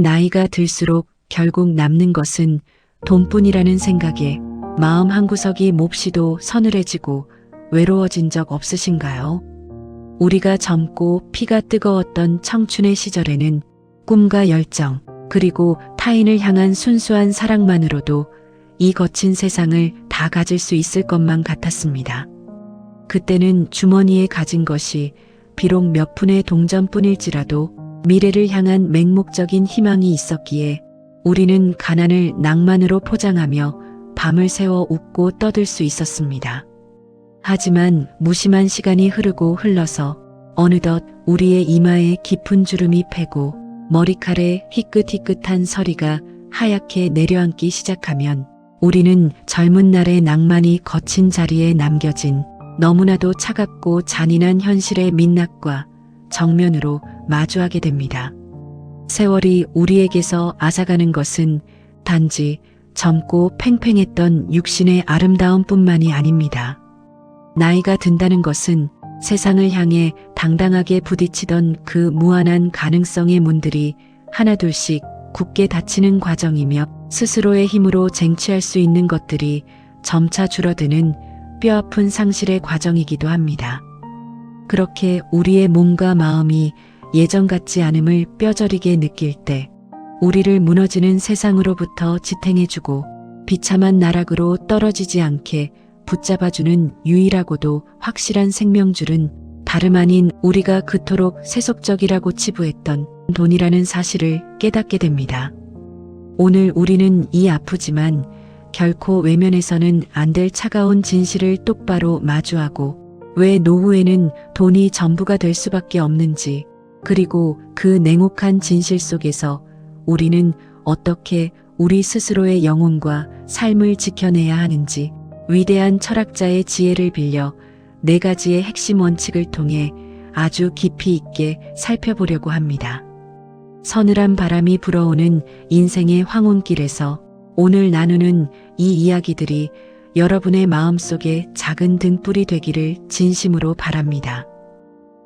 나이가 들수록 결국 남는 것은 돈뿐이라는 생각에 마음 한구석이 몹시도 서늘해지고 외로워진 적 없으신가요? 우리가 젊고 피가 뜨거웠던 청춘의 시절에는 꿈과 열정, 그리고 타인을 향한 순수한 사랑만으로도 이 거친 세상을 다 가질 수 있을 것만 같았습니다. 그때는 주머니에 가진 것이 비록 몇 푼의 동전뿐일지라도 미래를 향한 맹목적인 희망이 있었기에 우리는 가난을 낭만으로 포장하며 밤을 새워 웃고 떠들 수 있었습니다. 하지만 무심한 시간이 흐르고 흘러서 어느덧 우리의 이마에 깊은 주름이 패고 머리칼에 희끗희끗한 서리가 하얗게 내려앉기 시작하면 우리는 젊은 날의 낭만이 거친 자리에 남겨진 너무나도 차갑고 잔인한 현실의 민낯과 정면으로 마주하게 됩니다. 세월이 우리에게서 앗아가는 것은 단지 젊고 팽팽했던 육신의 아름다움뿐만이 아닙니다. 나이가 든다는 것은 세상을 향해 당당하게 부딪히던 그 무한한 가능성의 문들이 하나둘씩 굳게 닫히는 과정이며 스스로의 힘으로 쟁취할 수 있는 것들이 점차 줄어드는 뼈아픈 상실의 과정이기도 합니다. 그렇게 우리의 몸과 마음이 예전 같지 않음을 뼈저리게 느낄 때 우리를 무너지는 세상으로부터 지탱해주고 비참한 나락으로 떨어지지 않게 붙잡아주는 유일하고도 확실한 생명줄은 다름 아닌 우리가 그토록 세속적이라고 치부했던 돈이라는 사실을 깨닫게 됩니다. 오늘 우리는 이 아프지만 결코 외면해서는 안 될 차가운 진실을 똑바로 마주하고 왜 노후에는 돈이 전부가 될 수밖에 없는지, 그리고 그 냉혹한 진실 속에서 우리는 어떻게 우리 스스로의 영혼과 삶을 지켜내야 하는지 위대한 철학자의 지혜를 빌려 4가지의 핵심 원칙을 통해 아주 깊이 있게 살펴보려고 합니다. 서늘한 바람이 불어오는 인생의 황혼길에서 오늘 나누는 이 이야기들이 여러분의 마음속에 작은 등불이 되기를 진심으로 바랍니다.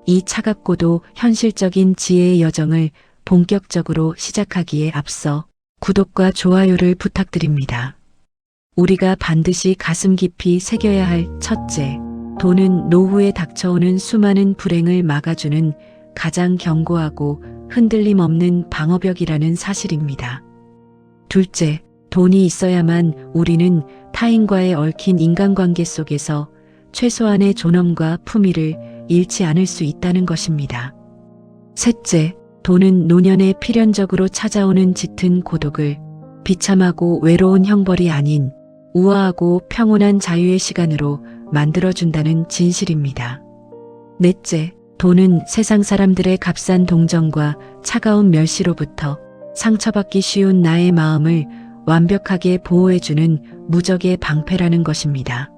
이 차갑고도 현실적인 지혜의 여정을 본격적으로 시작하기에 앞서 구독과 좋아요를 부탁드립니다. 우리가 반드시 가슴 깊이 새겨야 할 첫째, 돈은 노후에 닥쳐오는 수많은 불행을 막아주는 가장 견고하고 흔들림 없는 방어벽이라는 사실입니다. 둘째, 돈이 있어야만 우리는 타인과의 얽힌 인간관계 속에서 최소한의 존엄과 품위를 잃지 않을 수 있다는 것입니다. 셋째, 돈은 노년에 필연적으로 찾아오는 짙은 고독을 비참하고 외로운 형벌이 아닌 우아하고 평온한 자유의 시간으로 만들어준다는 진실입니다. 넷째, 돈은 세상 사람들의 값싼 동정과 차가운 멸시로부터 상처받기 쉬운 나의 마음을 완벽하게 보호해주는 무적의 방패라는 것입니다.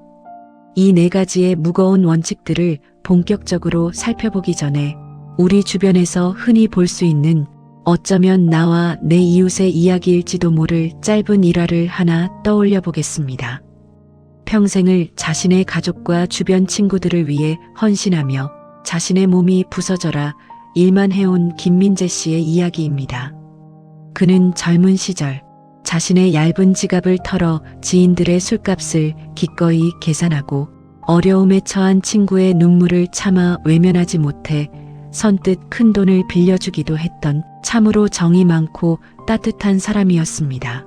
이 4가지의 무거운 원칙들을 본격적으로 살펴보기 전에 우리 주변에서 흔히 볼 수 있는 어쩌면 나와 내 이웃의 이야기일지도 모를 짧은 일화를 하나 떠올려 보겠습니다. 평생을 자신의 가족과 주변 친구들을 위해 헌신하며 자신의 몸이 부서져라 일만 해온 김민재 씨의 이야기입니다. 그는 젊은 시절 자신의 얇은 지갑을 털어 지인들의 술값을 기꺼이 계산하고 어려움에 처한 친구의 눈물을 참아 외면하지 못해 선뜻 큰 돈을 빌려주기도 했던 참으로 정이 많고 따뜻한 사람이었습니다.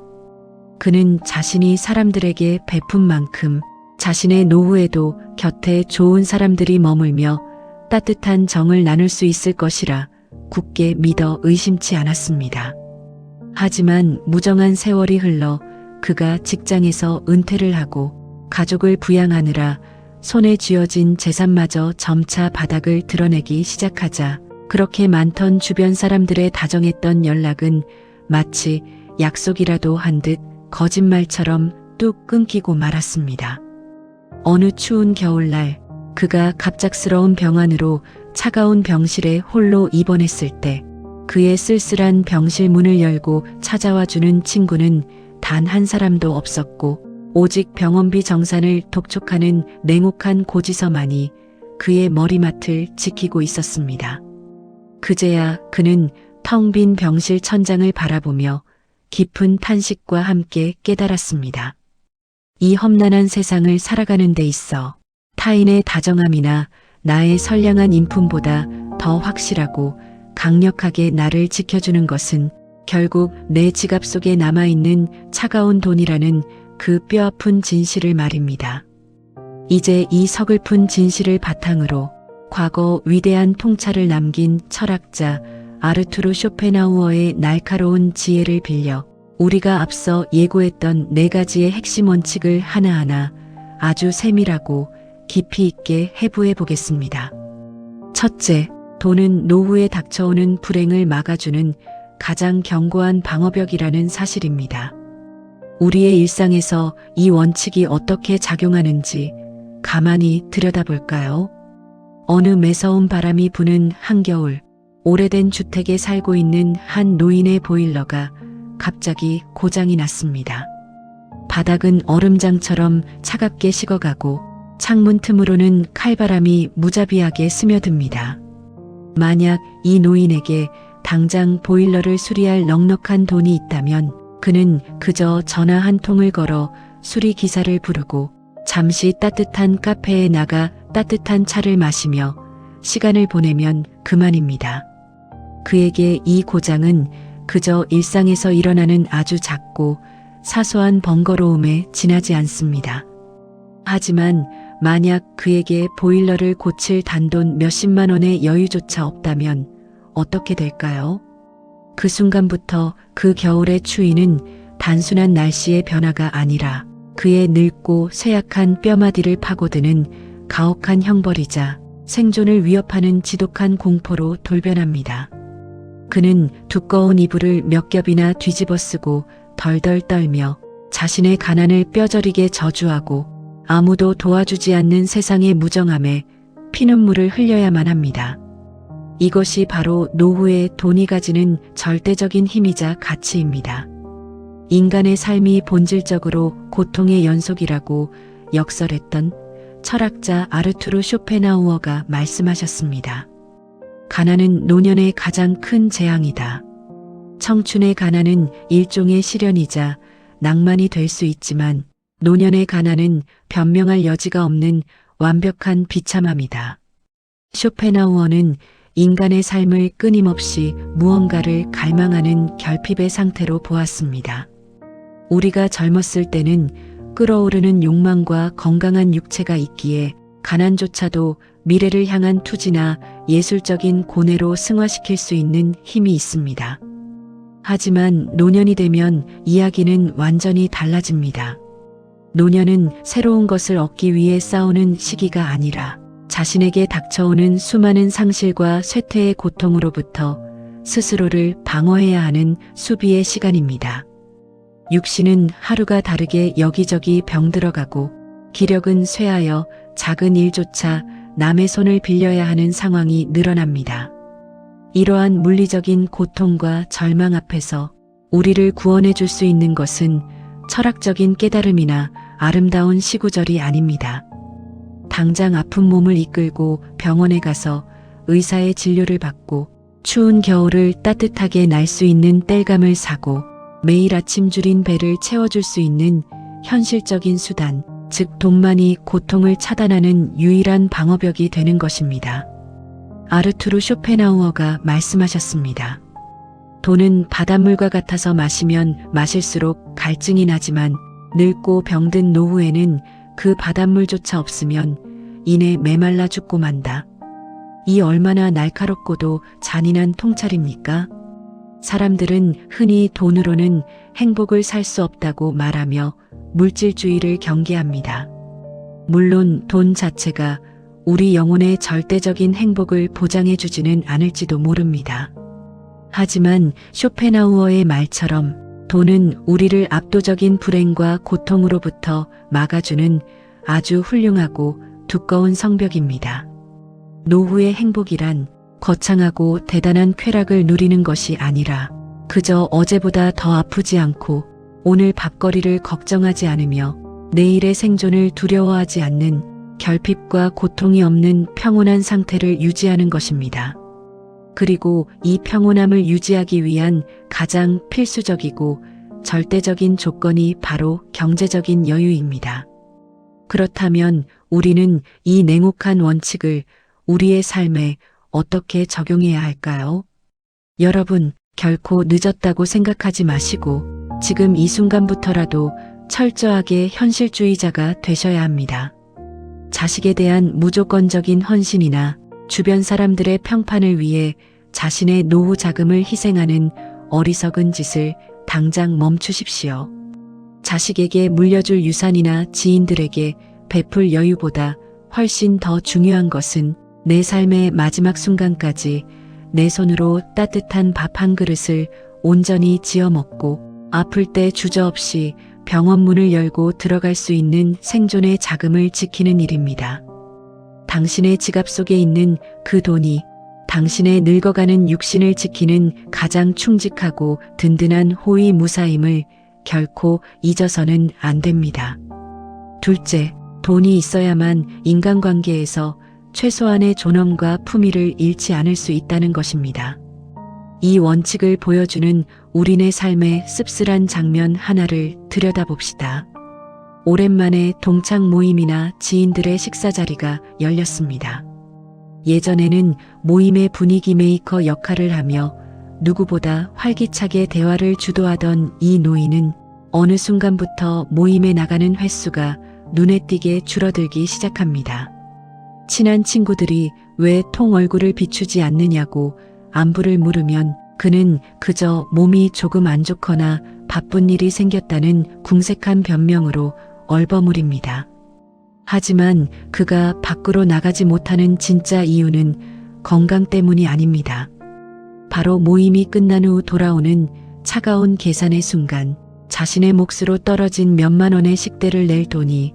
그는 자신이 사람들에게 베푼 만큼 자신의 노후에도 곁에 좋은 사람들이 머물며 따뜻한 정을 나눌 수 있을 것이라 굳게 믿어 의심치 않았습니다. 하지만 무정한 세월이 흘러 그가 직장에서 은퇴를 하고 가족을 부양하느라 손에 쥐어진 재산마저 점차 바닥을 드러내기 시작하자 그렇게 많던 주변 사람들의 다정했던 연락은 마치 약속이라도 한 듯 거짓말처럼 뚝 끊기고 말았습니다. 어느 추운 겨울날 그가 갑작스러운 병환으로 차가운 병실에 홀로 입원했을 때 그의 쓸쓸한 병실 문을 열고 찾아와 주는 친구는 단 한 사람도 없었고 오직 병원비 정산을 독촉하는 냉혹한 고지서만이 그의 머리맡을 지키고 있었습니다. 그제야 그는 텅 빈 병실 천장을 바라보며 깊은 탄식과 함께 깨달았습니다. 이 험난한 세상을 살아가는 데 있어 타인의 다정함이나 나의 선량한 인품보다 더 확실하고 강력하게 나를 지켜주는 것은 결국 내 지갑 속에 남아있는 차가운 돈이라는 그 뼈아픈 진실을 말입니다. 이제 이 서글픈 진실을 바탕으로 과거 위대한 통찰을 남긴 철학자 아르투르 쇼펜하우어의 날카로운 지혜를 빌려 우리가 앞서 예고했던 4가지의 핵심 원칙을 하나하나 아주 세밀하고 깊이 있게 해부해 보겠습니다. 첫째, 돈은 노후에 닥쳐오는 불행을 막아주는 가장 견고한 방어벽이라는 사실입니다. 우리의 일상에서 이 원칙이 어떻게 작용하는지 가만히 들여다볼까요? 어느 매서운 바람이 부는 한겨울, 오래된 주택에 살고 있는 한 노인의 보일러가 갑자기 고장이 났습니다. 바닥은 얼음장처럼 차갑게 식어가고 창문 틈으로는 칼바람이 무자비하게 스며듭니다. 만약 이 노인에게 당장 보일러를 수리할 넉넉한 돈이 있다면 그는 그저 전화 한 통을 걸어 수리 기사를 부르고 잠시 따뜻한 카페에 나가 따뜻한 차를 마시며 시간을 보내면 그만입니다. 그에게 이 고장은 그저 일상에서 일어나는 아주 작고 사소한 번거로움에 지나지 않습니다. 하지만 만약 그에게 보일러를 고칠 단돈 몇십만 원의 여유조차 없다면 어떻게 될까요? 그 순간부터 그 겨울의 추위는 단순한 날씨의 변화가 아니라 그의 늙고 쇠약한 뼈마디를 파고드는 가혹한 형벌이자 생존을 위협하는 지독한 공포로 돌변합니다. 그는 두꺼운 이불을 몇 겹이나 뒤집어 쓰고 덜덜 떨며 자신의 가난을 뼈저리게 저주하고 아무도 도와주지 않는 세상의 무정함에 피눈물을 흘려야만 합니다. 이것이 바로 노후의 돈이 가지는 절대적인 힘이자 가치입니다. 인간의 삶이 본질적으로 고통의 연속이라고 역설했던 철학자 아르투르 쇼펜하우어가 말씀하셨습니다. 가난은 노년의 가장 큰 재앙이다. 청춘의 가난은 일종의 시련이자 낭만이 될 수 있지만 노년의 가난은 변명할 여지가 없는 완벽한 비참함이다. 쇼펜하우어는 인간의 삶을 끊임없이 무언가를 갈망하는 결핍의 상태로 보았습니다. 우리가 젊었을 때는 끓어오르는 욕망과 건강한 육체가 있기에 가난조차도 미래를 향한 투지나 예술적인 고뇌로 승화시킬 수 있는 힘이 있습니다. 하지만 노년이 되면 이야기는 완전히 달라집니다. 노년은 새로운 것을 얻기 위해 싸우는 시기가 아니라 자신에게 닥쳐오는 수많은 상실과 쇠퇴의 고통으로부터 스스로를 방어해야 하는 수비의 시간입니다. 육신은 하루가 다르게 여기저기 병들어가고 기력은 쇠하여 작은 일조차 남의 손을 빌려야 하는 상황이 늘어납니다. 이러한 물리적인 고통과 절망 앞에서 우리를 구원해 줄 수 있는 것은 철학적인 깨달음이나 아름다운 시구절이 아닙니다. 당장 아픈 몸을 이끌고 병원에 가서 의사의 진료를 받고 추운 겨울을 따뜻하게 날 수 있는 땔감을 사고 매일 아침 줄인 배를 채워줄 수 있는 현실적인 수단, 즉 돈만이 고통을 차단하는 유일한 방어벽이 되는 것입니다. 아르투르 쇼펜하우어가 말씀하셨습니다. 돈은 바닷물과 같아서 마시면 마실수록 갈증이 나지만 늙고 병든 노후에는 그 바닷물조차 없으면 이내 메말라 죽고 만다. 이 얼마나 날카롭고도 잔인한 통찰입니까? 사람들은 흔히 돈으로는 행복을 살 수 없다고 말하며 물질주의를 경계합니다. 물론 돈 자체가 우리 영혼의 절대적인 행복을 보장해주지는 않을지도 모릅니다. 하지만 쇼펜하우어의 말처럼 돈은 우리를 압도적인 불행과 고통으로부터 막아주는 아주 훌륭하고 두꺼운 성벽입니다. 노후의 행복이란 거창하고 대단한 쾌락을 누리는 것이 아니라 그저 어제보다 더 아프지 않고 오늘 밥거리를 걱정하지 않으며 내일의 생존을 두려워하지 않는 결핍과 고통이 없는 평온한 상태를 유지하는 것입니다. 그리고 이 평온함을 유지하기 위한 가장 필수적이고 절대적인 조건이 바로 경제적인 여유입니다. 그렇다면 우리는 이 냉혹한 원칙을 우리의 삶에 어떻게 적용해야 할까요? 여러분, 결코 늦었다고 생각하지 마시고 지금 이 순간부터라도 철저하게 현실주의자가 되셔야 합니다. 자식에 대한 무조건적인 헌신이나 주변 사람들의 평판을 위해 자신의 노후 자금을 희생하는 어리석은 짓을 당장 멈추십시오. 자식에게 물려줄 유산이나 지인들에게 베풀 여유보다 훨씬 더 중요한 것은 내 삶의 마지막 순간까지 내 손으로 따뜻한 밥 한 그릇을 온전히 지어 먹고 아플 때 주저없이 병원 문을 열고 들어갈 수 있는 생존의 자금을 지키는 일입니다. 당신의 지갑 속에 있는 그 돈이 당신의 늙어가는 육신을 지키는 가장 충직하고 든든한 호의 무사임을 결코 잊어서는 안 됩니다. 둘째, 돈이 있어야만 인간관계에서 최소한의 존엄과 품위를 잃지 않을 수 있다는 것입니다. 이 원칙을 보여주는 우리네 삶의 씁쓸한 장면 하나를 들여다봅시다. 오랜만에 동창 모임이나 지인들의 식사 자리가 열렸습니다. 예전에는 모임의 분위기 메이커 역할을 하며 누구보다 활기차게 대화를 주도하던 이 노인은 어느 순간부터 모임에 나가는 횟수가 눈에 띄게 줄어들기 시작합니다. 친한 친구들이 왜 통 얼굴을 비추지 않느냐고 안부를 물으면 그는 그저 몸이 조금 안 좋거나 바쁜 일이 생겼다는 궁색한 변명으로 얼버무립니다. 하지만 그가 밖으로 나가지 못하는 진짜 이유는 건강 때문이 아닙니다. 바로 모임이 끝난 후 돌아오는 차가운 계산의 순간 자신의 몫으로 떨어진 몇만 원의 식대를 낼 돈이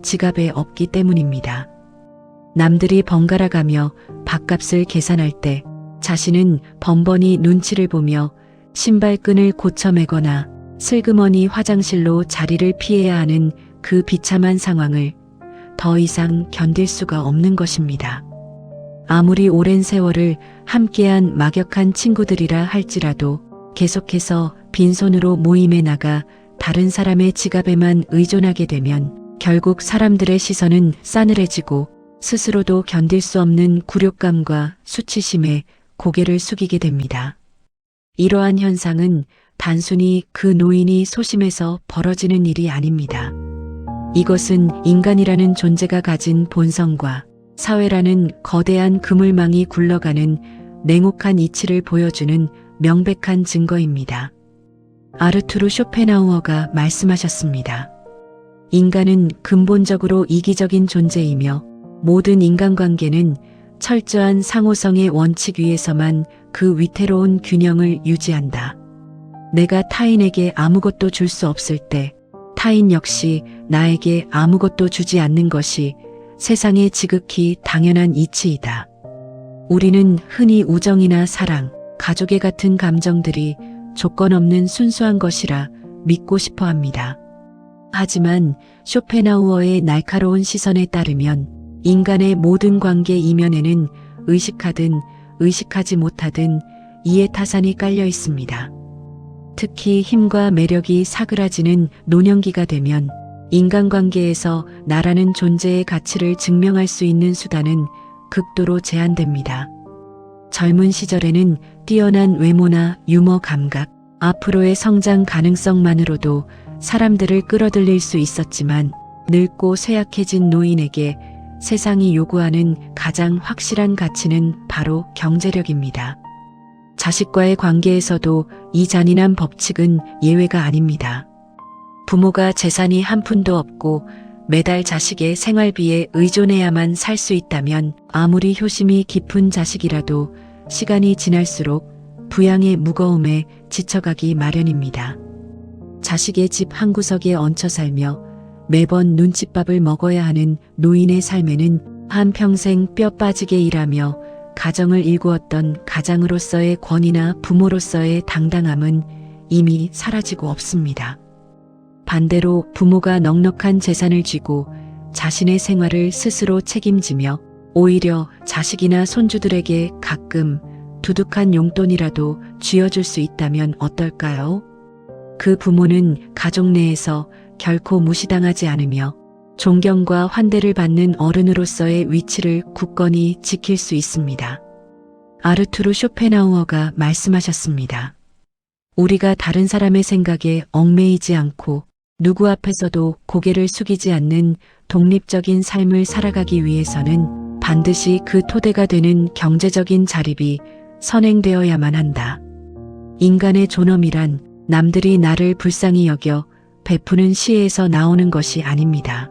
지갑에 없기 때문입니다. 남들이 번갈아 가며 밥값을 계산할 때 자신은 번번이 눈치를 보며 신발끈을 고쳐 매거나 슬그머니 화장실로 자리를 피해야 하는 그 비참한 상황을 더 이상 견딜 수가 없는 것입니다. 아무리 오랜 세월을 함께한 막역한 친구들이라 할지라도 계속해서 빈손으로 모임에 나가 다른 사람의 지갑에만 의존하게 되면 결국 사람들의 시선은 싸늘해지고 스스로도 견딜 수 없는 굴욕감과 수치심에 고개를 숙이게 됩니다. 이러한 현상은 단순히 그 노인이 소심해서 벌어지는 일이 아닙니다. 이것은 인간이라는 존재가 가진 본성과 사회라는 거대한 그물망이 굴러가는 냉혹한 이치를 보여주는 명백한 증거입니다. 아르투르 쇼펜하우어가 말씀하셨습니다. 인간은 근본적으로 이기적인 존재이며 모든 인간관계는 철저한 상호성의 원칙 위에서만 그 위태로운 균형을 유지한다. 내가 타인에게 아무것도 줄 수 없을 때 타인 역시 나에게 아무것도 주지 않는 것이 세상의 지극히 당연한 이치이다. 우리는 흔히 우정이나 사랑, 가족의 같은 감정들이 조건 없는 순수한 것이라 믿고 싶어 합니다. 하지만 쇼펜하우어의 날카로운 시선에 따르면 인간의 모든 관계 이면에는 의식하든 의식하지 못하든 이해타산이 깔려 있습니다. 특히 힘과 매력이 사그라지는 노년기가 되면 인간관계에서 나라는 존재의 가치를 증명할 수 있는 수단은 극도로 제한됩니다. 젊은 시절에는 뛰어난 외모나 유머 감각, 앞으로의 성장 가능성만으로도 사람들을 끌어들일 수 있었지만 늙고 쇠약해진 노인에게 세상이 요구하는 가장 확실한 가치는 바로 경제력입니다. 자식과의 관계에서도 이 잔인한 법칙은 예외가 아닙니다. 부모가 재산이 한 푼도 없고 매달 자식의 생활비에 의존해야만 살 수 있다면 아무리 효심이 깊은 자식이라도 시간이 지날수록 부양의 무거움에 지쳐가기 마련입니다. 자식의 집 한구석에 얹혀 살며 매번 눈칫밥을 먹어야 하는 노인의 삶에는 한평생 뼈 빠지게 일하며 가정을 일구었던 가장으로서의 권위나 부모로서의 당당함은 이미 사라지고 없습니다. 반대로 부모가 넉넉한 재산을 쥐고 자신의 생활을 스스로 책임지며 오히려 자식이나 손주들에게 가끔 두둑한 용돈이라도 쥐어줄 수 있다면 어떨까요? 그 부모는 가족 내에서 결코 무시당하지 않으며 존경과 환대를 받는 어른으로서의 위치를 굳건히 지킬 수 있습니다. 아르투르 쇼펜하우어가 말씀하셨습니다. 우리가 다른 사람의 생각에 얽매이지 않고 누구 앞에서도 고개를 숙이지 않는 독립적인 삶을 살아가기 위해서는 반드시 그 토대가 되는 경제적인 자립이 선행되어야만 한다. 인간의 존엄이란 남들이 나를 불쌍히 여겨 베푸는 시에서 나오는 것이 아닙니다.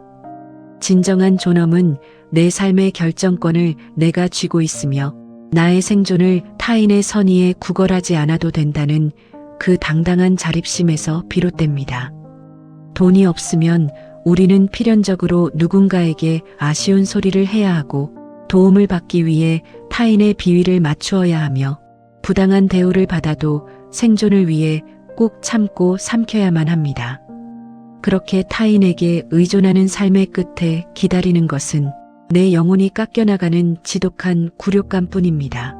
진정한 존엄은 내 삶의 결정권을 내가 쥐고 있으며 나의 생존을 타인의 선의에 구걸하지 않아도 된다는 그 당당한 자립심에서 비롯됩니다. 돈이 없으면 우리는 필연적으로 누군가에게 아쉬운 소리를 해야 하고 도움을 받기 위해 타인의 비위를 맞추어야 하며 부당한 대우를 받아도 생존을 위해 꼭 참고 삼켜야만 합니다. 그렇게 타인에게 의존하는 삶의 끝에 기다리는 것은 내 영혼이 깎여나가는 지독한 굴욕감뿐입니다.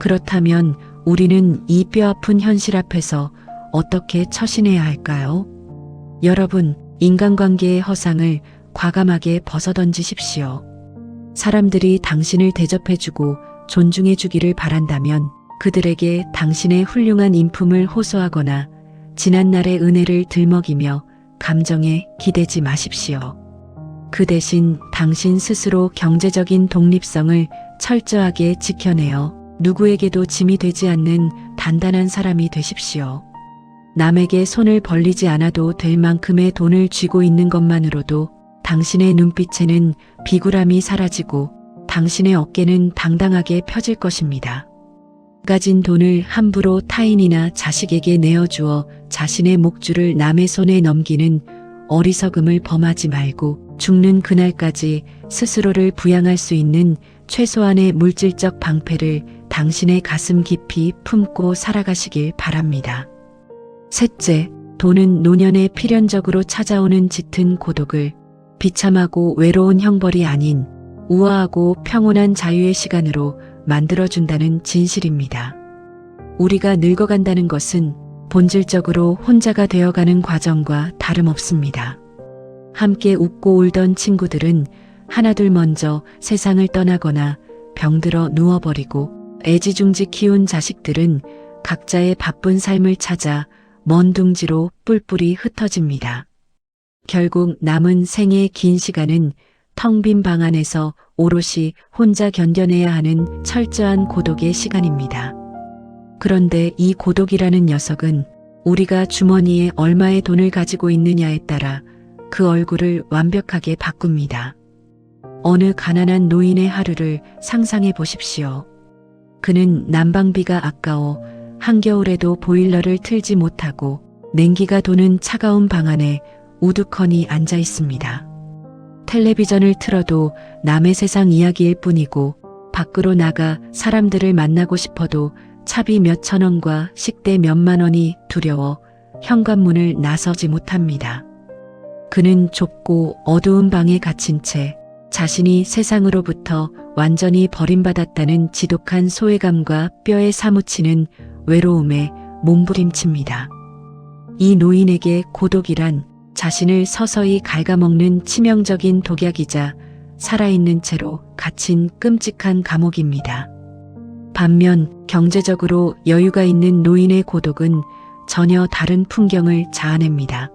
그렇다면 우리는 이 뼈아픈 현실 앞에서 어떻게 처신해야 할까요? 여러분, 인간관계의 허상을 과감하게 벗어던지십시오. 사람들이 당신을 대접해주고 존중해주기를 바란다면 그들에게 당신의 훌륭한 인품을 호소하거나 지난날의 은혜를 들먹이며 감정에 기대지 마십시오. 그 대신 당신 스스로 경제적인 독립성을 철저하게 지켜내어 누구에게도 짐이 되지 않는 단단한 사람이 되십시오. 남에게 손을 벌리지 않아도 될 만큼의 돈을 쥐고 있는 것만으로도 당신의 눈빛에는 비굴함이 사라지고 당신의 어깨는 당당하게 펴질 것입니다. 가진 돈을 함부로 타인이나 자식에게 내어주어 자신의 목줄을 남의 손에 넘기는 어리석음을 범하지 말고 죽는 그날까지 스스로를 부양할 수 있는 최소한의 물질적 방패를 당신의 가슴 깊이 품고 살아가시길 바랍니다. 셋째, 돈은 노년에 필연적으로 찾아오는 짙은 고독을 비참하고 외로운 형벌이 아닌 우아하고 평온한 자유의 시간으로 만들어준다는 진실입니다. 우리가 늙어간다는 것은 본질적으로 혼자가 되어가는 과정과 다름없습니다. 함께 웃고 울던 친구들은 하나둘 먼저 세상을 떠나거나 병들어 누워버리고 애지중지 키운 자식들은 각자의 바쁜 삶을 찾아 먼 둥지로 뿔뿔이 흩어집니다. 결국 남은 생의 긴 시간은 텅 빈 방 안에서 오롯이 혼자 견뎌내야 하는 철저한 고독의 시간입니다. 그런데 이 고독이라는 녀석은 우리가 주머니에 얼마의 돈을 가지고 있느냐에 따라 그 얼굴을 완벽하게 바꿉니다. 어느 가난한 노인의 하루를 상상해 보십시오. 그는 난방비가 아까워 한겨울에도 보일러를 틀지 못하고 냉기가 도는 차가운 방 안에 우두커니 앉아 있습니다. 텔레비전을 틀어도 남의 세상 이야기일 뿐이고 밖으로 나가 사람들을 만나고 싶어도 차비 몇천 원과 식대 몇만 원이 두려워 현관문을 나서지 못합니다. 그는 좁고 어두운 방에 갇힌 채 자신이 세상으로부터 완전히 버림받았다는 지독한 소외감과 뼈에 사무치는 외로움에 몸부림칩니다. 이 노인에게 고독이란 자신을 서서히 갉아먹는 치명적인 독약이자 살아있는 채로 갇힌 끔찍한 감옥입니다. 반면 경제적으로 여유가 있는 노인의 고독은 전혀 다른 풍경을 자아냅니다.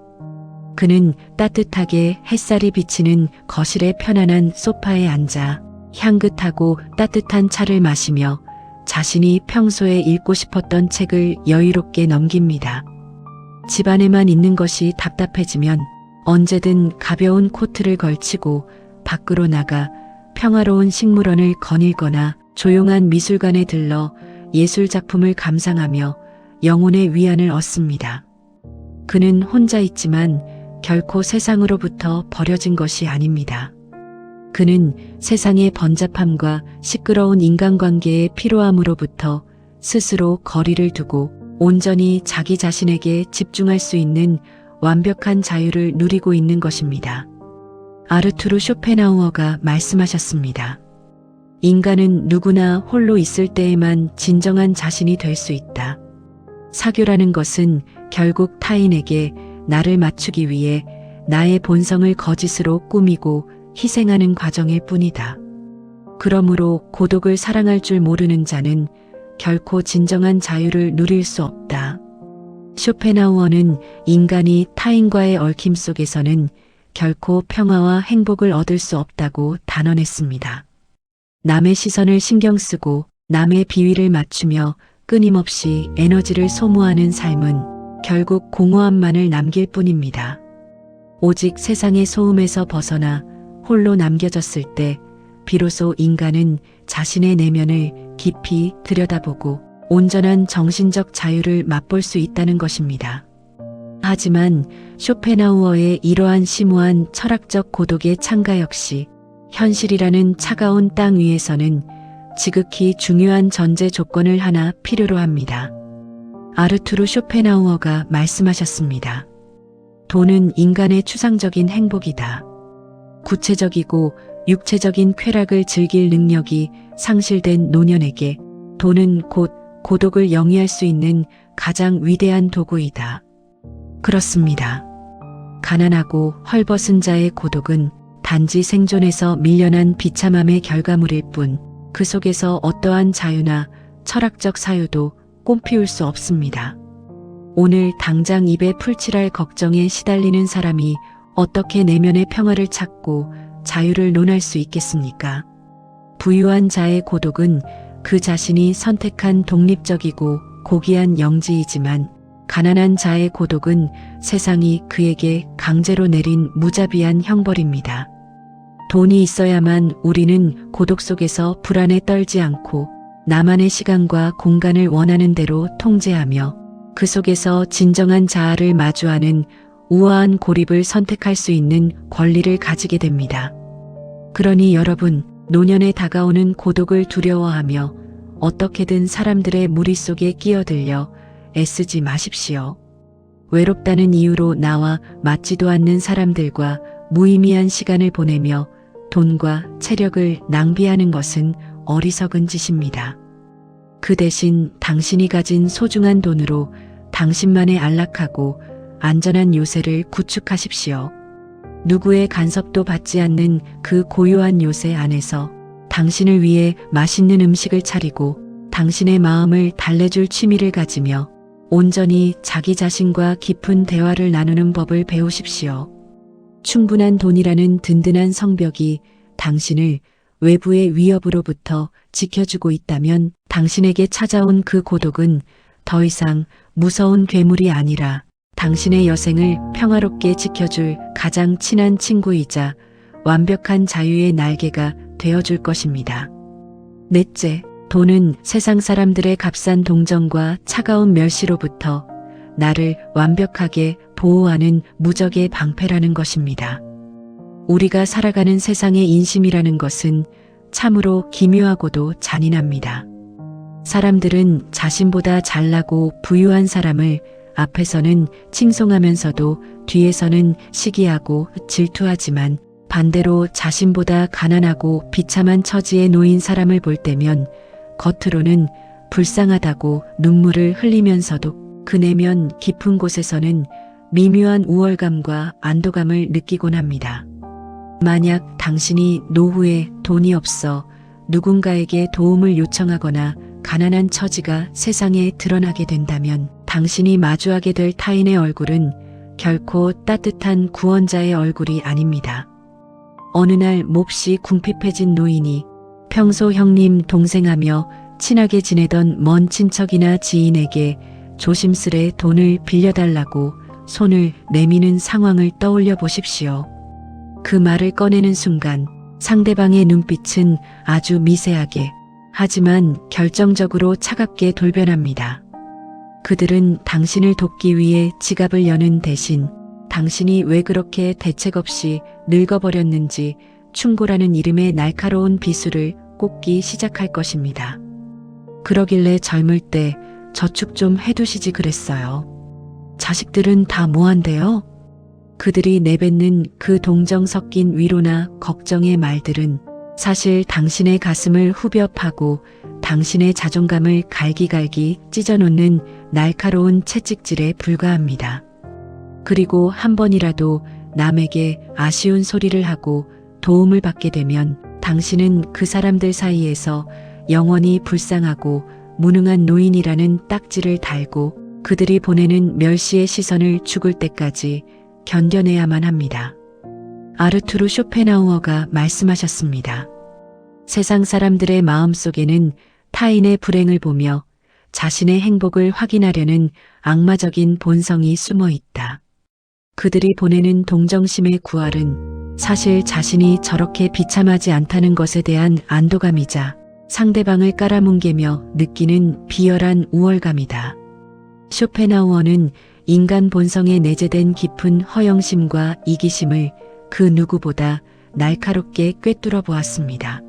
그는 따뜻하게 햇살이 비치는 거실의 편안한 소파에 앉아 향긋하고 따뜻한 차를 마시며 자신이 평소에 읽고 싶었던 책을 여유롭게 넘깁니다. 집안에만 있는 것이 답답해지면 언제든 가벼운 코트를 걸치고 밖으로 나가 평화로운 식물원을 거닐거나 조용한 미술관에 들러 예술작품을 감상하며 영혼의 위안을 얻습니다. 그는 혼자 있지만 결코 세상으로부터 버려진 것이 아닙니다. 그는 세상의 번잡함과 시끄러운 인간관계의 피로함으로부터 스스로 거리를 두고 온전히 자기 자신에게 집중할 수 있는 완벽한 자유를 누리고 있는 것입니다. 아르투르 쇼펜하우어가 말씀하셨습니다. 인간은 누구나 홀로 있을 때에만 진정한 자신이 될 수 있다. 사교라는 것은 결국 타인에게 나를 맞추기 위해 나의 본성을 거짓으로 꾸미고 희생하는 과정일 뿐이다. 그러므로 고독을 사랑할 줄 모르는 자는 결코 진정한 자유를 누릴 수 없다. 쇼펜하우어는 인간이 타인과의 얽힘 속에서는 결코 평화와 행복을 얻을 수 없다고 단언했습니다. 남의 시선을 신경 쓰고 남의 비위를 맞추며 끊임없이 에너지를 소모하는 삶은 결국 공허함만을 남길 뿐입니다. 오직 세상의 소음에서 벗어나 홀로 남겨졌을 때 비로소 인간은 자신의 내면을 깊이 들여다보고 온전한 정신적 자유를 맛볼 수 있다는 것입니다. 하지만 쇼펜하우어의 이러한 심오한 철학적 고독의 창가 역시 현실이라는 차가운 땅 위에서는 지극히 중요한 전제 조건을 하나 필요로 합니다. 아르투르 쇼펜하우어가 말씀하셨습니다. 돈은 인간의 추상적인 행복이다. 구체적이고 육체적인 쾌락을 즐길 능력이 상실된 노년에게 돈은 곧 고독을 영위할 수 있는 가장 위대한 도구이다. 그렇습니다. 가난하고 헐벗은 자의 고독은 단지 생존에서 밀려난 비참함의 결과물일 뿐 그 속에서 어떠한 자유나 철학적 사유도 꽃피울 수 없습니다. 오늘 당장 입에 풀칠할 걱정에 시달리는 사람이 어떻게 내면의 평화를 찾고 자유를 논할 수 있겠습니까? 부유한 자의 고독은 그 자신이 선택한 독립적이고 고귀한 영지이지만 가난한 자의 고독은 세상이 그에게 강제로 내린 무자비한 형벌입니다. 돈이 있어야만 우리는 고독 속에서 불안에 떨지 않고 나만의 시간과 공간을 원하는 대로 통제하며 그 속에서 진정한 자아를 마주하는 우아한 고립을 선택할 수 있는 권리를 가지게 됩니다. 그러니 여러분, 노년에 다가오는 고독을 두려워하며 어떻게든 사람들의 무리 속에 끼어들려 애쓰지 마십시오. 외롭다는 이유로 나와 맞지도 않는 사람들과 무의미한 시간을 보내며 돈과 체력을 낭비하는 것은 어리석은 짓입니다. 그 대신 당신이 가진 소중한 돈으로 당신만의 안락하고 안전한 요새를 구축하십시오. 누구의 간섭도 받지 않는 그 고요한 요새 안에서 당신을 위해 맛있는 음식을 차리고 당신의 마음을 달래줄 취미를 가지며 온전히 자기 자신과 깊은 대화를 나누는 법을 배우십시오. 충분한 돈이라는 든든한 성벽이 당신을 외부의 위협으로부터 지켜주고 있다면 당신에게 찾아온 그 고독은 더 이상 무서운 괴물이 아니라 당신의 여생을 평화롭게 지켜줄 가장 친한 친구이자 완벽한 자유의 날개가 되어줄 것입니다. 넷째, 돈은 세상 사람들의 값싼 동정과 차가운 멸시로부터 나를 완벽하게 보호하는 무적의 방패라는 것입니다. 우리가 살아가는 세상의 인심이라는 것은 참으로 기묘하고도 잔인합니다. 사람들은 자신보다 잘나고 부유한 사람을 앞에서는 칭송하면서도 뒤에서는 시기하고 질투하지만 반대로 자신보다 가난하고 비참한 처지에 놓인 사람을 볼 때면 겉으로는 불쌍하다고 눈물을 흘리면서도 그 내면 깊은 곳에서는 미묘한 우월감과 안도감을 느끼곤 합니다. 만약 당신이 노후에 돈이 없어 누군가에게 도움을 요청하거나 가난한 처지가 세상에 드러나게 된다면 당신이 마주하게 될 타인의 얼굴은 결코 따뜻한 구원자의 얼굴이 아닙니다. 어느 날 몹시 궁핍해진 노인이 평소 형님 동생하며 친하게 지내던 먼 친척이나 지인에게 조심스레 돈을 빌려달라고 손을 내미는 상황을 떠올려 보십시오. 그 말을 꺼내는 순간 상대방의 눈빛은 아주 미세하게 하지만 결정적으로 차갑게 돌변합니다. 그들은 당신을 돕기 위해 지갑을 여는 대신 당신이 왜 그렇게 대책 없이 늙어버렸는지 충고라는 이름의 날카로운 비수를 꽂기 시작할 것입니다. 그러길래 젊을 때 저축 좀 해두시지 그랬어요. 자식들은 다 뭐한대요? 그들이 내뱉는 그 동정 섞인 위로나 걱정의 말들은 사실 당신의 가슴을 후벼 파고 당신의 자존감을 갈기갈기 찢어놓는 날카로운 채찍질에 불과합니다. 그리고 한 번이라도 남에게 아쉬운 소리를 하고 도움을 받게 되면 당신은 그 사람들 사이에서 영원히 불쌍하고 무능한 노인이라는 딱지를 달고 그들이 보내는 멸시의 시선을 죽을 때까지 견뎌내야만 합니다. 아르투르 쇼펜하우어가 말씀하셨습니다. 세상 사람들의 마음속에는 타인의 불행을 보며 자신의 행복을 확인하려는 악마적인 본성이 숨어 있다. 그들이 보내는 동정심의 구할은 사실 자신이 저렇게 비참하지 않다는 것에 대한 안도감이자 상대방을 깔아뭉개며 느끼는 비열한 우월감이다. 쇼펜하우어는 인간 본성에 내재된 깊은 허영심과 이기심을 그 누구보다 날카롭게 꿰뚫어 보았습니다.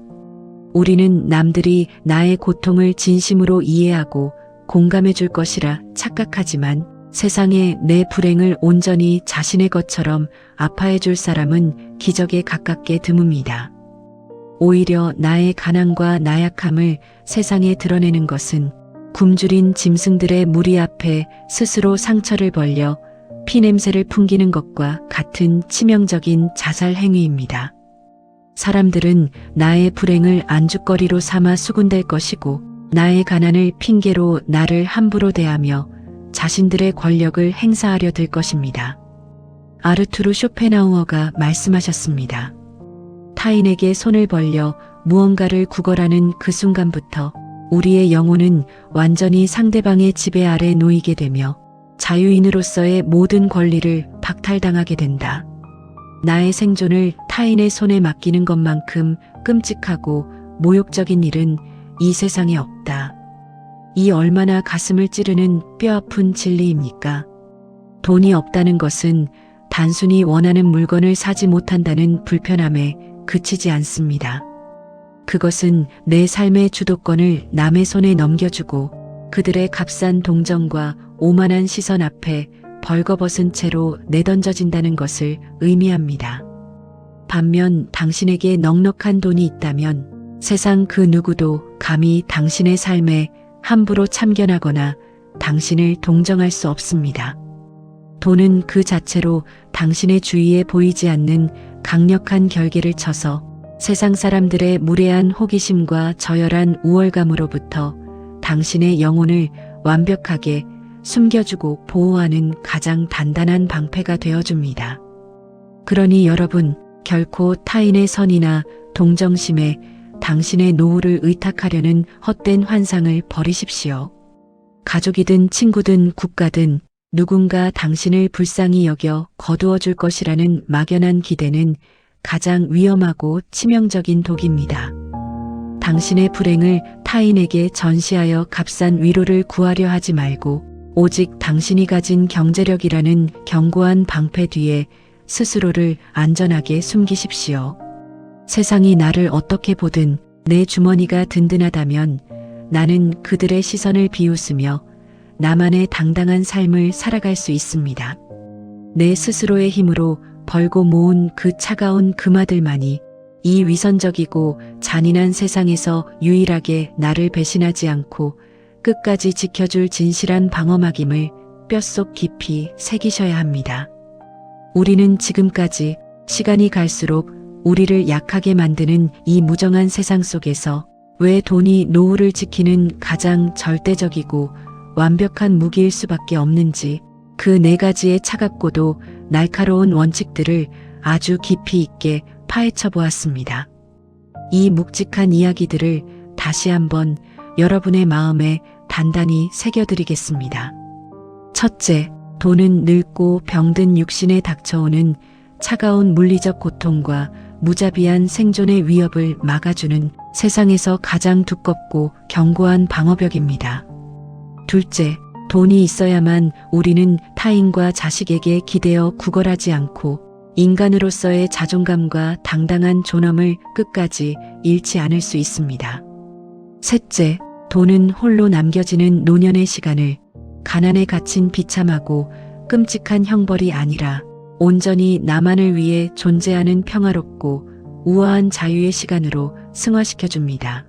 우리는 남들이 나의 고통을 진심으로 이해하고 공감해 줄 것이라 착각하지만 세상에 내 불행을 온전히 자신의 것처럼 아파해 줄 사람은 기적에 가깝게 드뭅니다. 오히려 나의 가난과 나약함을 세상에 드러내는 것은 굶주린 짐승들의 무리 앞에 스스로 상처를 벌려 피냄새를 풍기는 것과 같은 치명적인 자살 행위입니다. 사람들은 나의 불행을 안주거리로 삼아 수군댈 것이고 나의 가난을 핑계로 나를 함부로 대하며 자신들의 권력을 행사하려 들 것입니다. 아르투르 쇼펜하우어가 말씀하셨습니다. 타인에게 손을 벌려 무언가를 구걸하는 그 순간부터 우리의 영혼은 완전히 상대방의 지배 아래 놓이게 되며 자유인으로서의 모든 권리를 박탈당하게 된다. 나의 생존을 타인의 손에 맡기는 것만큼 끔찍하고 모욕적인 일은 이 세상에 없다. 이 얼마나 가슴을 찌르는 뼈아픈 진리입니까? 돈이 없다는 것은 단순히 원하는 물건을 사지 못한다는 불편함에 그치지 않습니다. 그것은 내 삶의 주도권을 남의 손에 넘겨주고 그들의 값싼 동정과 오만한 시선 앞에 벌거벗은 채로 내던져진다는 것을 의미합니다. 반면 당신에게 넉넉한 돈이 있다면 세상 그 누구도 감히 당신의 삶에 함부로 참견하거나 당신을 동정할 수 없습니다. 돈은 그 자체로 당신의 주위에 보이지 않는 강력한 결계를 쳐서 세상 사람들의 무례한 호기심과 저열한 우월감으로부터 당신의 영혼을 완벽하게 숨겨주고 보호하는 가장 단단한 방패가 되어줍니다. 그러니 여러분, 결코 타인의 선이나 동정심에 당신의 노후를 의탁하려는 헛된 환상을 버리십시오. 가족이든 친구든 국가든 누군가 당신을 불쌍히 여겨 거두어 줄 것이라는 막연한 기대는 가장 위험하고 치명적인 독입니다. 당신의 불행을 타인에게 전시하여 값싼 위로를 구하려 하지 말고 오직 당신이 가진 경제력이라는 견고한 방패 뒤에 스스로를 안전하게 숨기십시오. 세상이 나를 어떻게 보든 내 주머니가 든든하다면 나는 그들의 시선을 비웃으며 나만의 당당한 삶을 살아갈 수 있습니다. 내 스스로의 힘으로 벌고 모은 그 차가운 금아들만이 이 위선적이고 잔인한 세상에서 유일하게 나를 배신하지 않고 끝까지 지켜줄 진실한 방어막임을 뼛속 깊이 새기셔야 합니다. 우리는 지금까지 시간이 갈수록 우리를 약하게 만드는 이 무정한 세상 속에서 왜 돈이 노후를 지키는 가장 절대적이고 완벽한 무기일 수밖에 없는지 그 네 가지의 차갑고도 날카로운 원칙들을 아주 깊이 있게 파헤쳐 보았습니다. 이 묵직한 이야기들을 다시 한번 여러분의 마음에 단단히 새겨드리겠습니다. 첫째, 돈은 늙고 병든 육신에 닥쳐오는 차가운 물리적 고통과 무자비한 생존의 위협을 막아주는 세상에서 가장 두껍고 견고한 방어벽입니다. 둘째, 돈이 있어야만 우리는 타인과 자식에게 기대어 구걸하지 않고 인간으로서의 자존감과 당당한 존엄을 끝까지 잃지 않을 수 있습니다. 셋째, 돈은 홀로 남겨지는 노년의 시간을 가난에 갇힌 비참하고 끔찍한 형벌이 아니라 온전히 나만을 위해 존재하는 평화롭고 우아한 자유의 시간으로 승화시켜줍니다.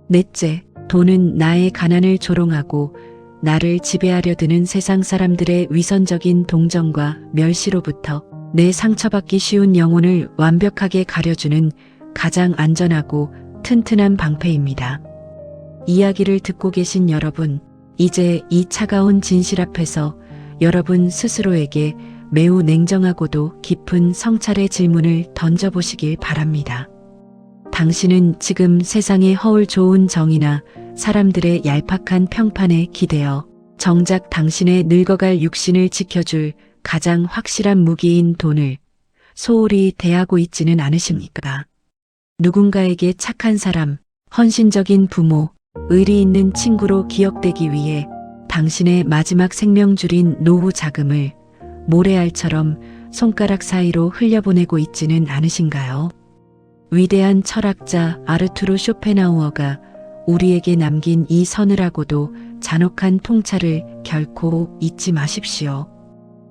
넷째, 돈은 나의 가난을 조롱하고 나를 지배하려 드는 세상 사람들의 위선적인 동정과 멸시로부터 내 상처받기 쉬운 영혼을 완벽하게 가려주는 가장 안전하고 튼튼한 방패입니다. 이야기를 듣고 계신 여러분, 이제 이 차가운 진실 앞에서 여러분 스스로에게 매우 냉정하고도 깊은 성찰의 질문을 던져보시길 바랍니다. 당신은 지금 세상의 허울 좋은 정의나 사람들의 얄팍한 평판에 기대어 정작 당신의 늙어갈 육신을 지켜줄 가장 확실한 무기인 돈을 소홀히 대하고 있지는 않으십니까? 누군가에게 착한 사람, 헌신적인 부모, 의리 있는 친구로 기억되기 위해 당신의 마지막 생명줄인 노후 자금을 모래알처럼 손가락 사이로 흘려보내고 있지는 않으신가요? 위대한 철학자 아르투르 쇼펜하우어가 우리에게 남긴 이 서늘하고도 잔혹한 통찰을 결코 잊지 마십시오.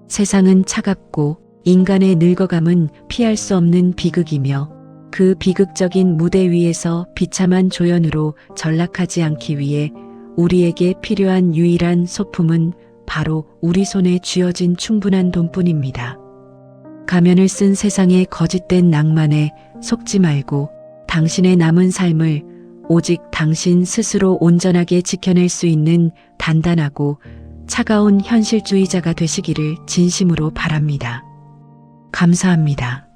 세상은 차갑고 인간의 늙어감은 피할 수 없는 비극이며 그 비극적인 무대 위에서 비참한 조연으로 전락하지 않기 위해 우리에게 필요한 유일한 소품은 바로 우리 손에 쥐어진 충분한 돈뿐입니다. 가면을 쓴 세상의 거짓된 낭만에 속지 말고 당신의 남은 삶을 오직 당신 스스로 온전하게 지켜낼 수 있는 단단하고 차가운 현실주의자가 되시기를 진심으로 바랍니다. 감사합니다.